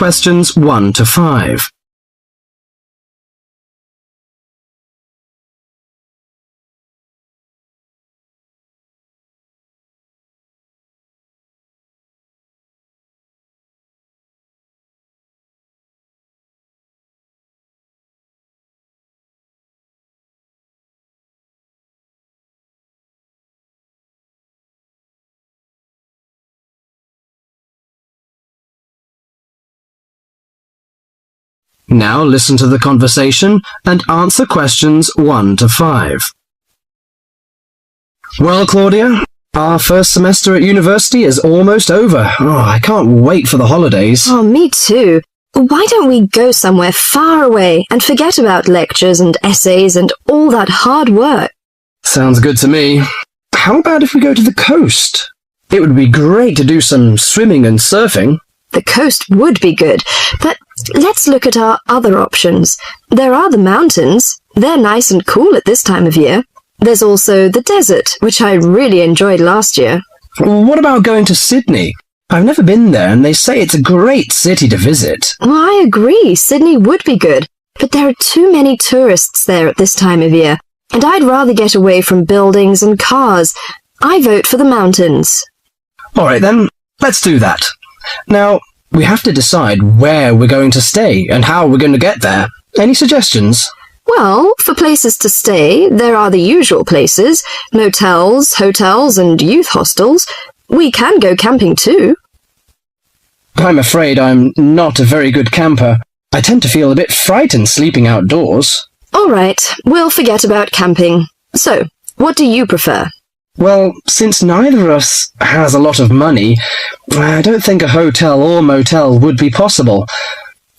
questions 1 to 5. Now listen to the conversation and answer questions 1 to 5. Well, Claudia, our first semester at university is almost over. I can't wait for the holidays. Oh, me too. Why don't we go somewhere far away and forget about lectures and essays and all that hard work? Sounds good to me. How about if we go to the coast? It would be great to do some swimming and surfing. The coast would be good, but let's look at our other options. There are the mountains. They're nice and cool at this time of year. There's also the desert, which I really enjoyed last year. What about going to Sydney? I've never been there, and they say it's a great city to visit. Well, I agree. Sydney would be good, but there are too many tourists there at this time of year, and I'd rather get away from buildings and cars. I vote for the mountains. All right, then, let's do that. Now, we have to decide where we're going to stay and how we're going to get there. Any suggestions? Well, for places to stay, there are the usual places, motels, hotels, and youth hostels. We can go camping too. I'm afraid I'm not a very good camper. I tend to feel a bit frightened sleeping outdoors. All right, we'll forget about camping. So, what do you prefer? Well, since neither of us has a lot of money, I don't think a hotel or motel would be possible.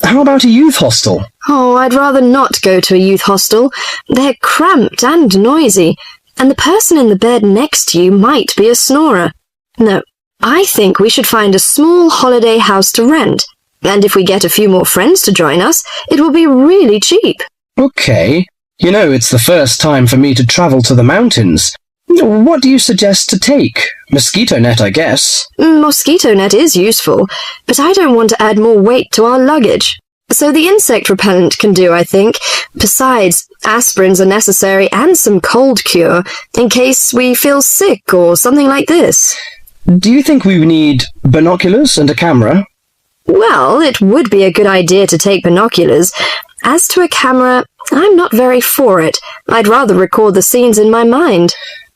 How about a youth hostel? Oh, I'd rather not go to a youth hostel. They're cramped and noisy, and the person in the bed next to you might be a snorer. No, I think we should find a small holiday house to rent, and if we get a few more friends to join us, it will be really cheap. Okay. You know, it's the first time for me to travel to the mountains. What do you suggest to take? Mosquito net, I guess. Mosquito net is useful, but I don't want to add more weight to our luggage. So the insect repellent can do, I think. Besides, aspirins are necessary and some cold cure, in case we feel sick or something like this. Do you think we need binoculars and a camera? Well, it would be a good idea to take binoculars. As to a camera, I'm not very for it. I'd rather record the scenes in my mind.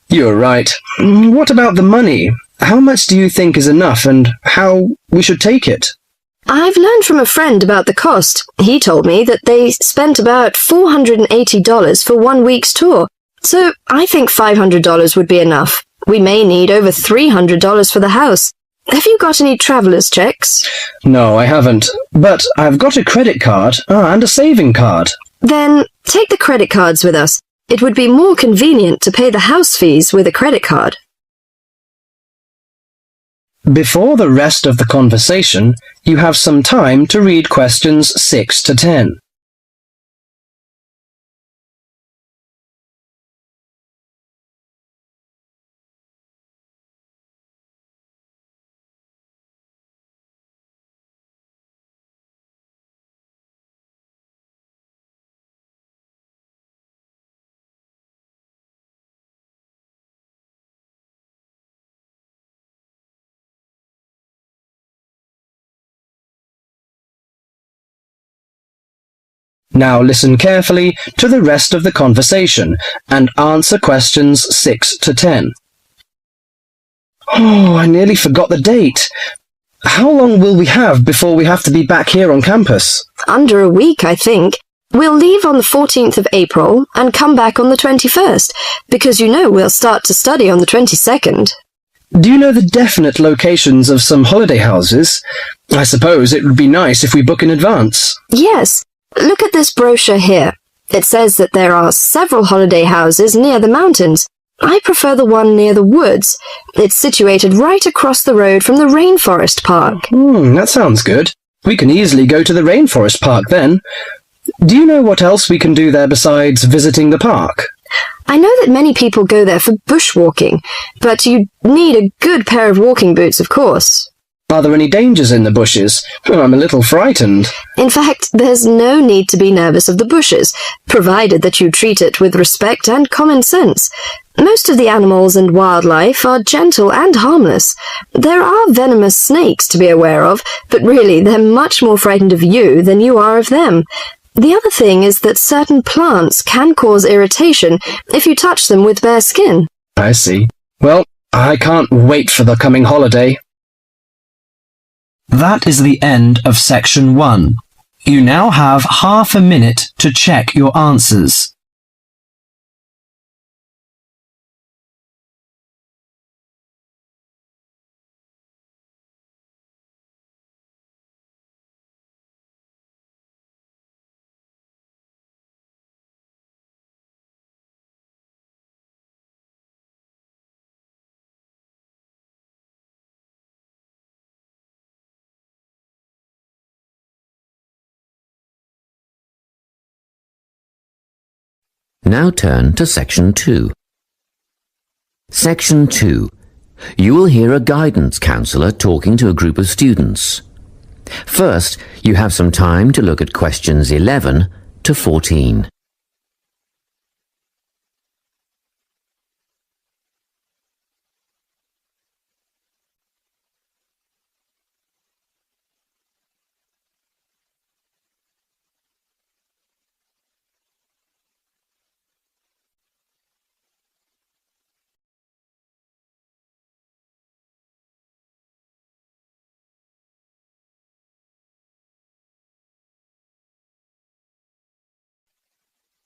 You're right. What about the money? How much do you think is enough and how we should take it? I've learned from a friend about the cost. He told me that they spent about $480 for 1 week's tour. So I think $500 would be enough. We may need over $300 for the house. Have you got any traveller's checks? No, I haven't. But I've got a credit card and a saving card. Then take the credit cards with us. It would be more convenient to pay the house fees with a credit card. Before the rest of the conversation, you have some time to read questions 6 to 10. Now listen carefully to the rest of the conversation and answer questions 6 to 10. Oh, I nearly forgot the date. How long will we have before we have to be back here on campus? Under a week, I think. We'll leave on the 14th of April and come back on the 21st, because you know we'll start to study on the 22nd. Do you know the definite locations of some holiday houses? I suppose it would be nice if we book in advance. Yes. Look at this brochure here. It says that there are several holiday houses near the mountains. I prefer the one near the woods. It's situated right across the road from the rainforest park. That sounds good. We can easily go to the rainforest park then. Do you know what else we can do there besides visiting the park? I know that many people go there for bushwalking, but you need a good pair of walking boots, of course. Are there any dangers in the bushes? I'm a little frightened. In fact, there's no need to be nervous of the bushes, provided that you treat it with respect and common sense. Most of the animals and wildlife are gentle and harmless. There are venomous snakes to be aware of, but really they're much more frightened of you than you are of them. The other thing is that certain plants can cause irritation if you touch them with bare skin. I see. Well, I can't wait for the coming holiday. That is the end of section 1. You now have half a minute to check your answers. Now turn to Section 2. Section 2. You will hear a guidance counsellor talking to a group of students. First, you have some time to look at questions 11 to 14.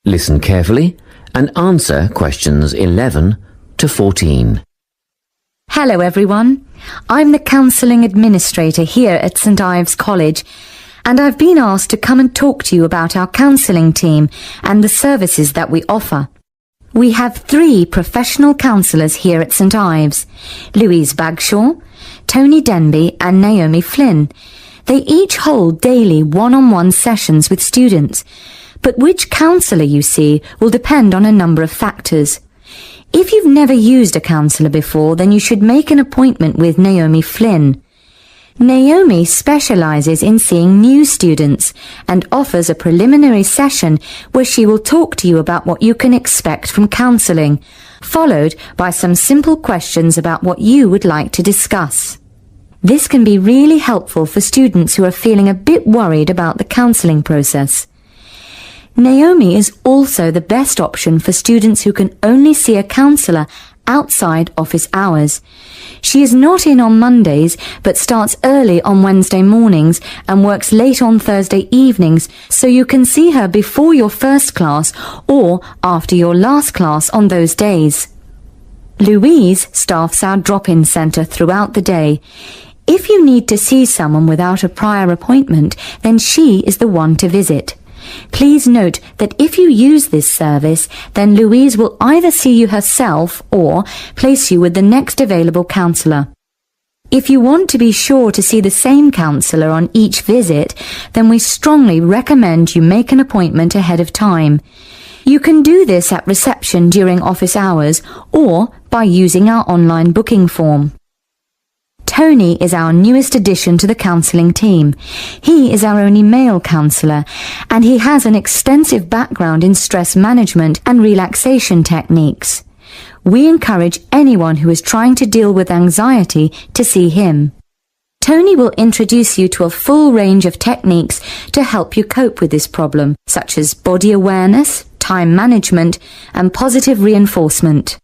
Listen carefully and answer questions 11 to 14. Hello everyone. I'm the Counselling Administrator here at St Ives College, and I've been asked to come and talk to you about our counselling team and the services that we offer. We have 3 professional counsellors here at St Ives: Louise Bagshaw, Tony Denby and Naomi Flynn. They each hold daily one-on-one sessions with students, but which counsellor you see will depend on a number of factors. If you've never used a counsellor before, then you should make an appointment with Naomi Flynn. Naomi specialises in seeing new students and offers a preliminary session where she will talk to you about what you can expect from counselling, followed by some simple questions about what you would like to discuss. This can be really helpful for students who are feeling a bit worried about the counselling process. Naomi is also the best option for students who can only see a counsellor outside office hours. She is not in on Mondays, but starts early on Wednesday mornings and works late on Thursday evenings, so you can see her before your first class or after your last class on those days. Louise staffs our drop-in centre throughout the day. If you need to see someone without a prior appointment, then she is the one to visit. Please note that if you use this service, then Louise will either see you herself or place you with the next available counsellor. If you want to be sure to see the same counsellor on each visit, then we strongly recommend you make an appointment ahead of time. You can do this at reception during office hours or by using our online booking form. Tony is our newest addition to the counselling team. He is our only male counsellor, and he has an extensive background in stress management and relaxation techniques. We encourage anyone who is trying to deal with anxiety to see him. Tony will introduce you to a full range of techniques to help you cope with this problem, such as body awareness, time management, and positive reinforcement.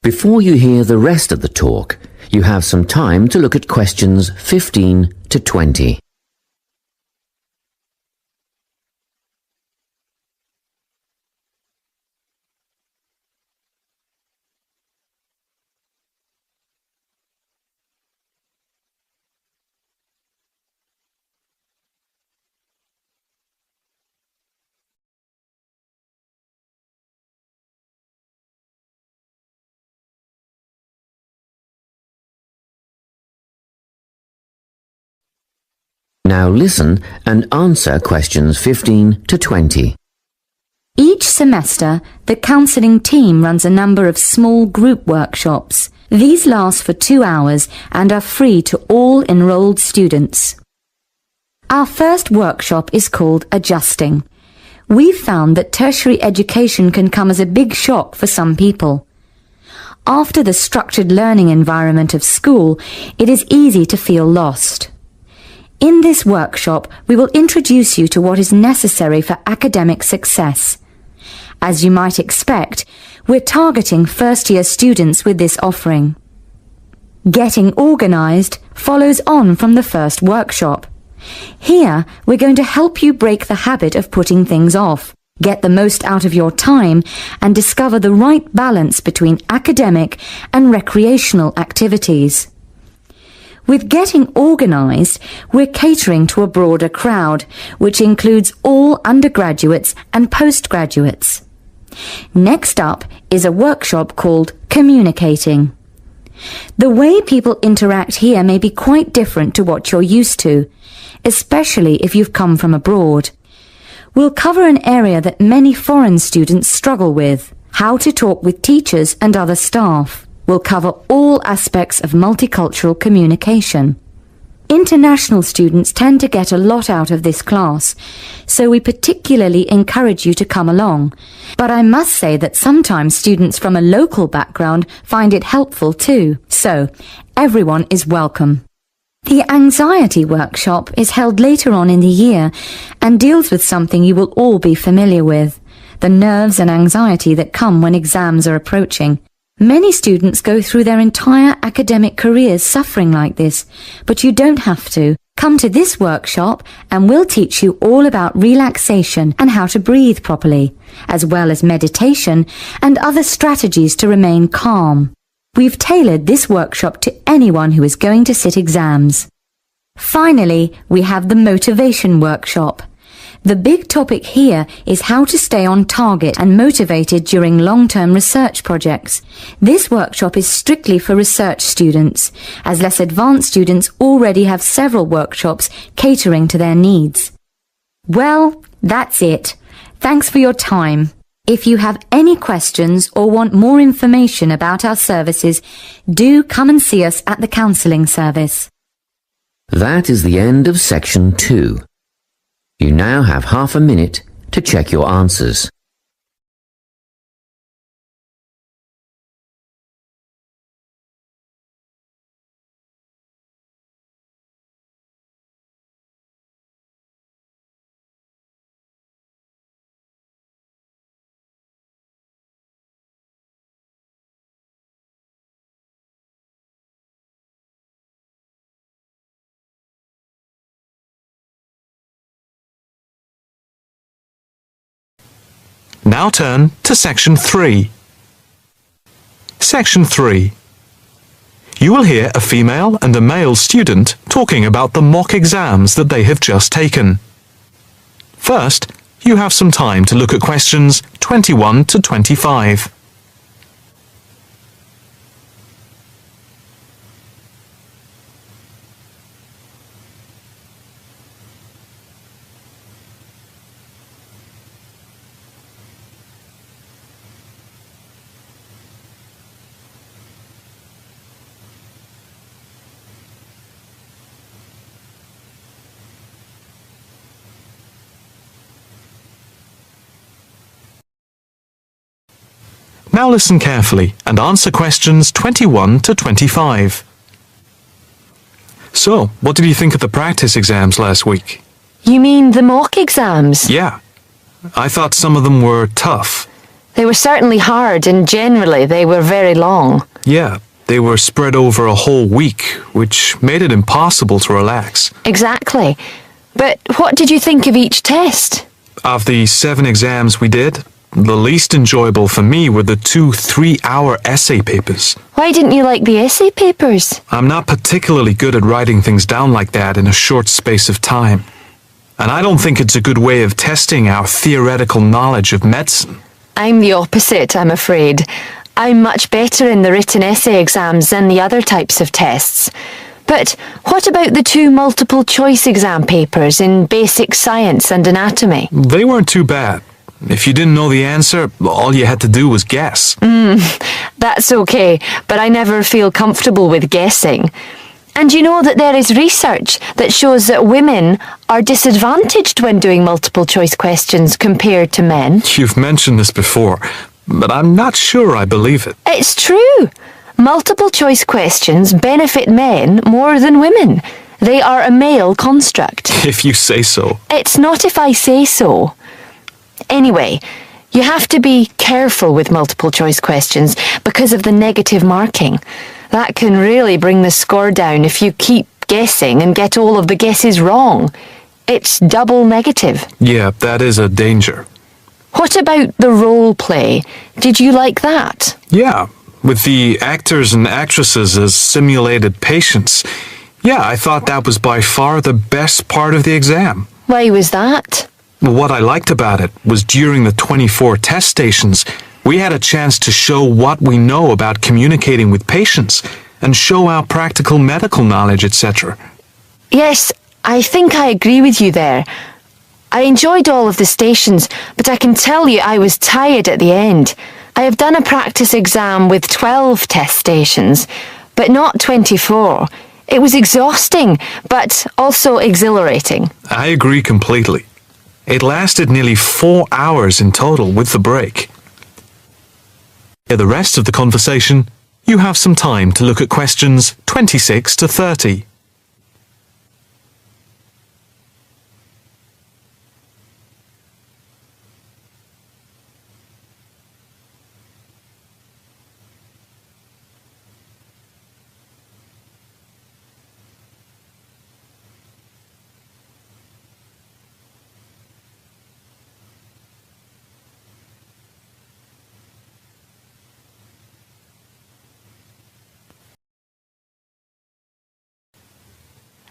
Before you hear the rest of the talk, you have some time to look at questions 15 to 20. Now listen and answer questions 15 to 20. Each semester, the counselling team runs a number of small group workshops. These last for 2 hours and are free to all enrolled students. Our first workshop is called Adjusting. We've found that tertiary education can come as a big shock for some people. After the structured learning environment of school, it is easy to feel lost. In this workshop, we will introduce you to what is necessary for academic success. As you might expect, we're targeting first-year students with this offering. Getting organised follows on from the first workshop. Here, we're going to help you break the habit of putting things off, get the most out of your time, and discover the right balance between academic and recreational activities. With Getting Organised, we're catering to a broader crowd, which includes all undergraduates and postgraduates. Next up is a workshop called Communicating. The way people interact here may be quite different to what you're used to, especially if you've come from abroad. We'll cover an area that many foreign students struggle with, how to talk with teachers and other staff. We'll cover all aspects of multicultural communication. International students tend to get a lot out of this class, so we particularly encourage you to come along. But I must say that sometimes students from a local background find it helpful too, so everyone is welcome. The anxiety workshop is held later on in the year and deals with something you will all be familiar with, the nerves and anxiety that come when exams are approaching. Many students go through their entire academic careers suffering like this, but you don't have to. Come to this workshop and we'll teach you all about relaxation and how to breathe properly, as well as meditation and other strategies to remain calm. We've tailored this workshop to anyone who is going to sit exams. Finally, we have the motivation workshop. The big topic here is how to stay on target and motivated during long-term research projects. This workshop is strictly for research students, as less advanced students already have several workshops catering to their needs. Well, that's it. Thanks for your time. If you have any questions or want more information about our services, do come and see us at the counselling service. That is the end of section 2. You now have half a minute to check your answers. Now turn to Section 3. Section 3. You will hear a female and a male student talking about the mock exams that they have just taken. First, you have some time to look at questions 21 to 25. Now listen carefully and answer questions 21 to 25. So, what did you think of the practice exams last week? You mean the mock exams? Yeah. I thought some of them were tough. They were certainly hard and generally they were very long. Yeah, they were spread over a whole week, which made it impossible to relax. Exactly. But what did you think of each test? Of the 7 exams we did, the least enjoyable for me were the 2 3-hour essay papers. Why didn't you like the essay papers? I'm not particularly good at writing things down like that in a short space of time. And I don't think it's a good way of testing our theoretical knowledge of medicine. I'm the opposite, I'm afraid. I'm much better in the written essay exams than the other types of tests. But what about the 2 multiple choice exam papers in basic science and anatomy? They weren't too bad. If you didn't know the answer, all you had to do was guess. That's okay, but I never feel comfortable with guessing. And you know that there is research that shows that women are disadvantaged when doing multiple choice questions compared to men. You've mentioned this before, but I'm not sure I believe it. It's true. Multiple choice questions benefit men more than women. They are a male construct. If you say so. It's not if I say so. Anyway, you have to be careful with multiple choice questions because of the negative marking. That can really bring the score down if you keep guessing and get all of the guesses wrong. It's double negative. Yeah, that is a danger. What about the role play? Did you like that? Yeah, with the actors and actresses as simulated patients. Yeah, I thought that was by far the best part of the exam. Why was that? What I liked about it was during the 24 test stations, we had a chance to show what we know about communicating with patients and show our practical medical knowledge, etc. Yes, I think I agree with you there. I enjoyed all of the stations, but I can tell you I was tired at the end. I have done a practice exam with 12 test stations, but not 24. It was exhausting, but also exhilarating. I agree completely. It lasted nearly 4 hours in total with the break. For the rest of the conversation, you have some time to look at questions 26 to 30.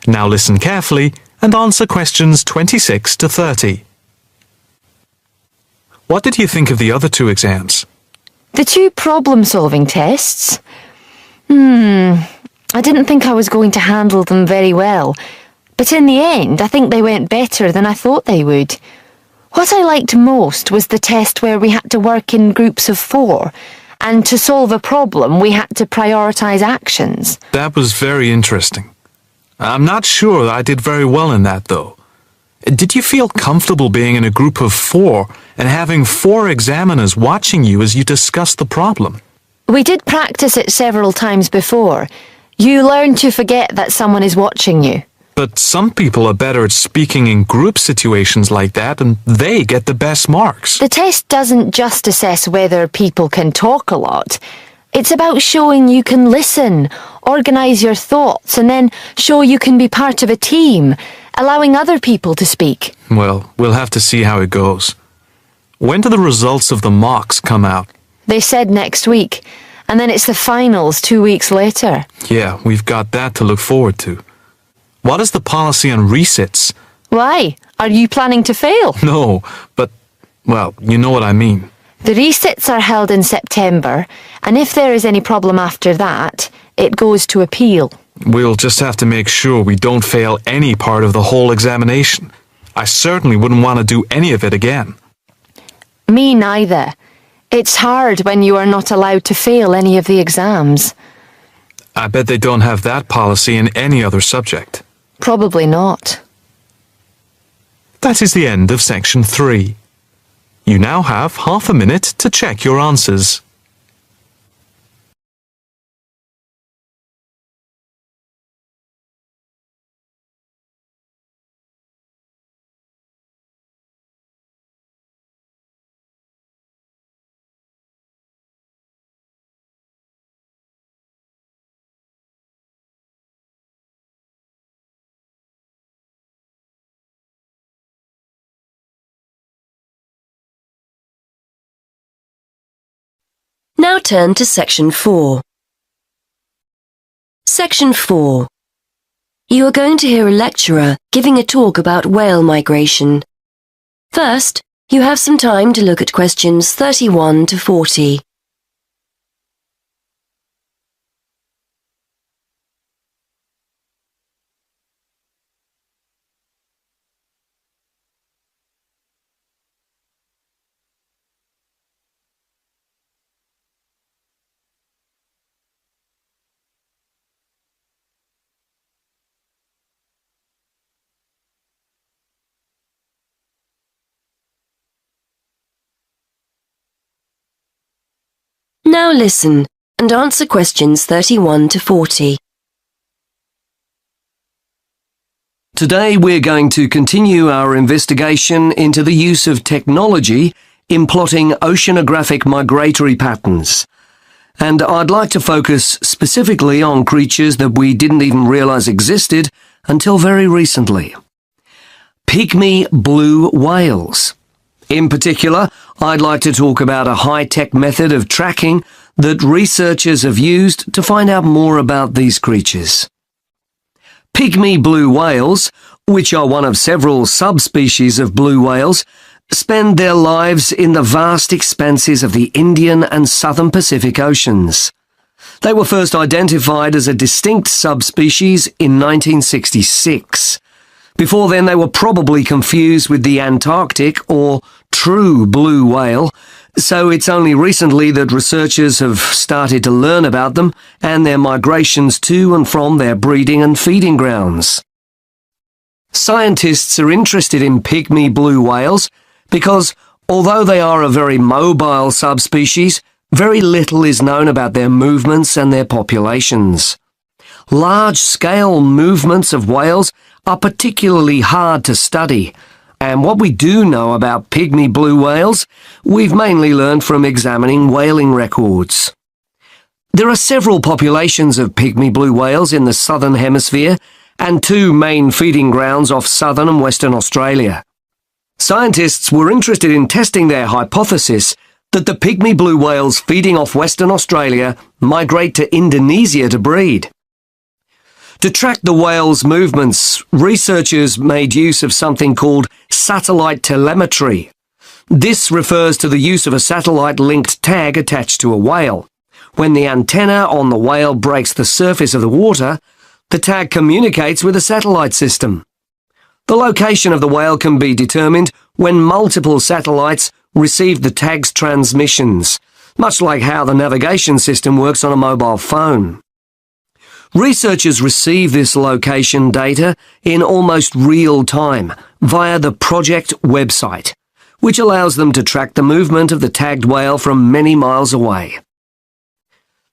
Now listen carefully and answer questions 26 to 30. What did you think of the other two exams? The two problem-solving tests? I didn't think I was going to handle them very well. But in the end, I think they went better than I thought they would. What I liked most was the test where we had to work in groups of 4, and to solve a problem, we had to prioritise actions. That was very interesting. I'm not sure I did very well in that, though. Did you feel comfortable being in a group of 4 and having 4 examiners watching you as you discussed the problem? We did practice it several times before. You learn to forget that someone is watching you. But some people are better at speaking in group situations like that, and they get the best marks. The test doesn't just assess whether people can talk a lot. It's about showing you can listen, organise your thoughts, and then show you can be part of a team, allowing other people to speak. Well, we'll have to see how it goes. When do the results of the mocks come out? They said next week, and then it's the finals 2 weeks later. Yeah, we've got that to look forward to. What is the policy on resits? Why? Are you planning to fail? No, but, well, you know what I mean. The resits are held in September, and if there is any problem after that, it goes to appeal. We'll just have to make sure we don't fail any part of the whole examination. I certainly wouldn't want to do any of it again. Me neither. It's hard when you are not allowed to fail any of the exams. I bet they don't have that policy in any other subject. Probably not. That is the end of section 3. You now have half a minute to check your answers. Now turn to Section 4. Section 4. You are going to hear a lecturer giving a talk about whale migration. First, you have some time to look at questions 31 to 40. Now listen and answer questions 31 to 40. Today we're going to continue our investigation into the use of technology in plotting oceanographic migratory patterns. And I'd like to focus specifically on creatures that we didn't even realize existed until very recently. Pygmy blue whales. In particular, I'd like to talk about a high-tech method of tracking that researchers have used to find out more about these creatures. Pygmy blue whales, which are one of several subspecies of blue whales, spend their lives in the vast expanses of the Indian and Southern Pacific Oceans. They were first identified as a distinct subspecies in 1966. Before then, they were probably confused with the Antarctic or true blue whale, so it's only recently that researchers have started to learn about them and their migrations to and from their breeding and feeding grounds. Scientists are interested in pygmy blue whales because, although they are a very mobile subspecies, very little is known about their movements and their populations. Large-scale movements of whales are particularly hard to study, and what we do know about pygmy blue whales, we've mainly learned from examining whaling records. There are several populations of pygmy blue whales in the southern hemisphere and two main feeding grounds off southern and western Australia. Scientists were interested in testing their hypothesis that the pygmy blue whales feeding off Western Australia migrate to Indonesia to breed. To track the whales' movements, researchers made use of something called satellite telemetry. This refers to the use of a satellite-linked tag attached to a whale. When the antenna on the whale breaks the surface of the water, the tag communicates with a satellite system. The location of the whale can be determined when multiple satellites receive the tag's transmissions, much like how the navigation system works on a mobile phone. Researchers receive this location data in almost real time via the project website, which allows them to track the movement of the tagged whale from many miles away.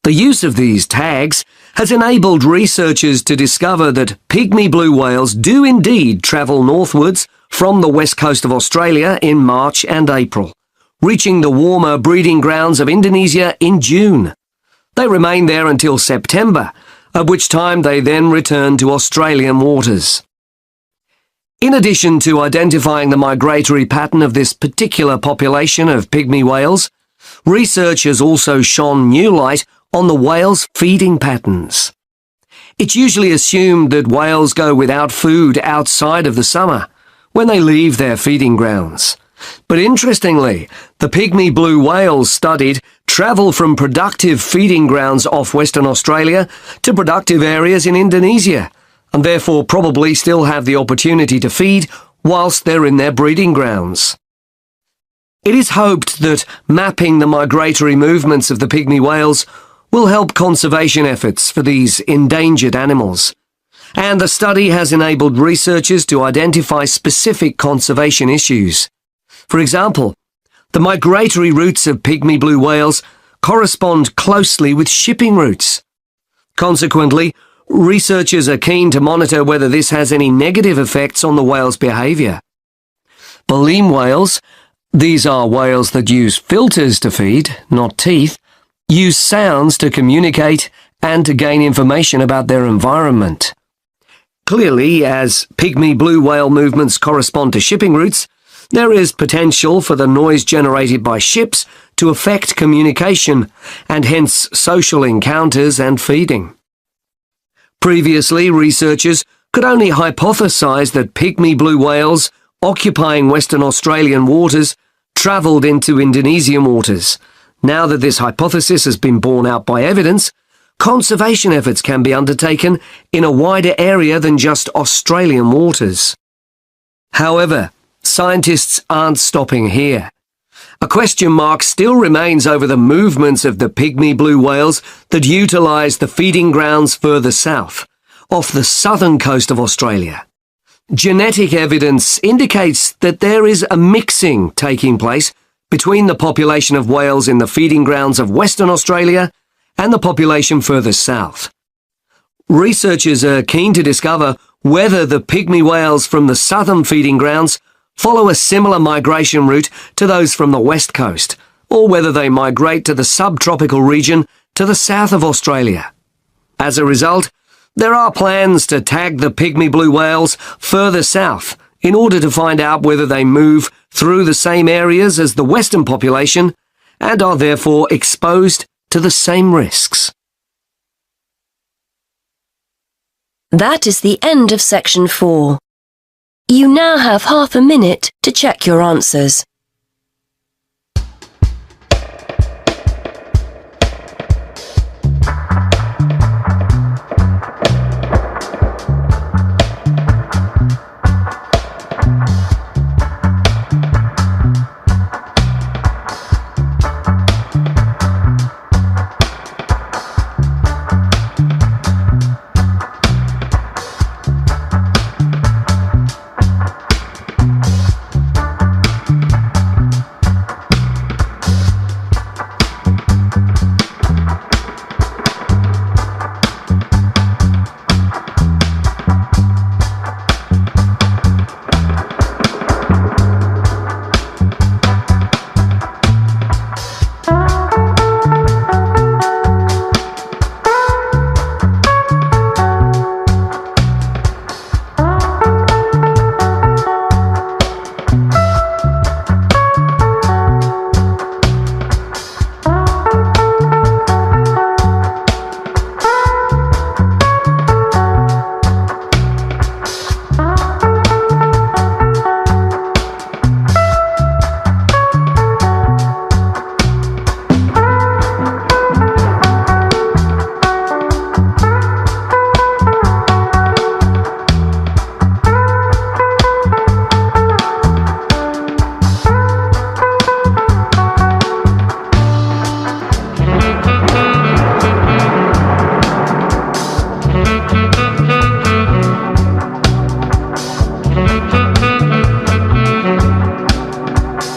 The use of these tags has enabled researchers to discover that pygmy blue whales do indeed travel northwards from the west coast of Australia in March and April, reaching the warmer breeding grounds of Indonesia in June. They remain there until September, at which time they then return to Australian waters. In addition to identifying the migratory pattern of this particular population of pygmy whales, research has also shone new light on the whales' feeding patterns. It's usually assumed that whales go without food outside of the summer, when they leave their feeding grounds. But interestingly, the pygmy blue whales studied travel from productive feeding grounds off Western Australia to productive areas in Indonesia, and therefore probably still have the opportunity to feed whilst they're in their breeding grounds. It is hoped that mapping the migratory movements of the pygmy whales will help conservation efforts for these endangered animals, and the study has enabled researchers to identify specific conservation issues. For example, the migratory routes of pygmy blue whales correspond closely with shipping routes. Consequently, researchers are keen to monitor whether this has any negative effects on the whale's behaviour. Baleen whales, these are whales that use filters to feed, not teeth, use sounds to communicate and to gain information about their environment. Clearly, as pygmy blue whale movements correspond to shipping routes, there is potential for the noise generated by ships to affect communication and hence social encounters and feeding. Previously, researchers could only hypothesize that pygmy blue whales occupying Western Australian waters travelled into Indonesian waters. Now that this hypothesis has been borne out by evidence, conservation efforts can be undertaken in a wider area than just Australian waters. However, scientists aren't stopping here. A question mark still remains over the movements of the pygmy blue whales that utilise the feeding grounds further south, off the southern coast of Australia. Genetic evidence indicates that there is a mixing taking place between the population of whales in the feeding grounds of Western Australia and the population further south. Researchers are keen to discover whether the pygmy whales from the southern feeding grounds follow a similar migration route to those from the west coast, or whether they migrate to the subtropical region to the south of Australia. As a result, there are plans to tag the pygmy blue whales further south in order to find out whether they move through the same areas as the western population and are therefore exposed to the same risks. That is the end of section 4. You now have half a minute to check your answers.